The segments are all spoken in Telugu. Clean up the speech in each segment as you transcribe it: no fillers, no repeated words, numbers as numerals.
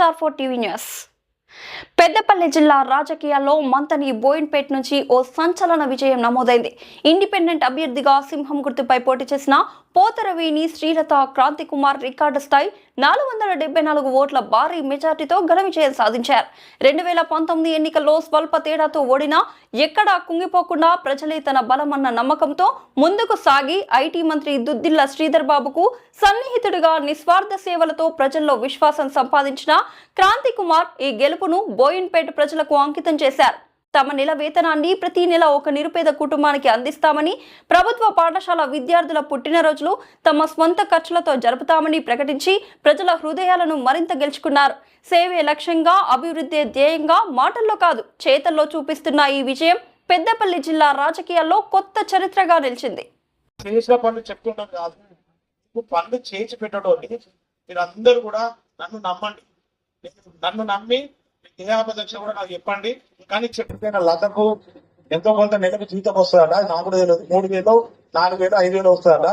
Star4 TV News. పెద్దపల్లి జిల్లా రాజకీయాల్లో మంతని బోయిన్పేట్ నుంచి ఓ సంచలన విజయం నమోదైంది. ఇండిపెండెంట్ అభ్యర్థిగా సింహం గుర్తుపై పోటీ చేసిన పోతరవేణి శ్రీలత క్రాంతి కుమార్ రికార్డు స్థాయి 474 ఓట్ల భారీ మెజార్టీతో ఘన విజయం సాధించారు. 2019 ఎన్నికల్లో స్వల్ప తేడాతో ఓడినా ఎక్కడా కుంగిపోకుండా ప్రజలే తన బలమన్న నమ్మకంతో ముందుకు సాగి ఐటీ మంత్రి దుద్దిల్ల శ్రీధర్ బాబుకు సన్నిహితుడిగా నిస్వార్థ సేవలతో ప్రజల్లో విశ్వాసం సంపాదించిన క్రాంతి కుమార్ ఈ గెలుపును బోయిన్పేట ప్రజలకు అంకితం చేశారు. తమ నెల వేతనాన్ని ప్రతి నెల ఒక నిరుపేద కుటుంబానికి అందిస్తామని, ప్రభుత్వ పాఠశాల విద్యార్థుల పుట్టినరోజులు తమ స్వంత ఖర్చులతో జరుపుతామని ప్రకటించి ప్రజల హృదయాలను మరింత గెలుచుకున్నారు. సేవే లక్ష్యంగా, అభివృద్ధి ధ్యేయంగా మాటల్లో కాదు చేతల్లో చూపిస్తున్న ఈ విజయం పెద్దపల్లి జిల్లా రాజకీయాల్లో కొత్త చరిత్రగా నిలిచింది. పనులు చేసి పెట్టడం మీరందరూ కూడా నన్ను నమ్మండి. నన్ను నమ్మి ఏ ఆపదక్ష కూడా నాకు చెప్పండి. కానీ చెప్పిన లతకు ఎంతో కొంత నెలకు జీతం వస్తుందట. నాకు కూడా తెలియదు. 3,000, 4,000, 5,000 వస్తుందట.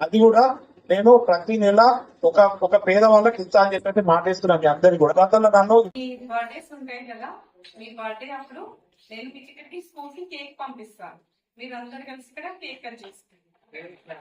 అది కూడా నేను ప్రతి నెల ఒక పేద వాళ్ళకి ఇస్తా అని చెప్పేసి మాటేస్తున్నాను మీ అందరికి కూడా. గతంలో నన్ను బర్త్డేస్ ఉంటాయి కదా, మీ బర్త్డే అప్పుడు నేను మీ ఇక్కడికి స్కూల్ కి కేక్ పంపిస్తాను. మీరు అందరు కలిసి ఇక్కడ కేక్ కట్ చేసుకోండి.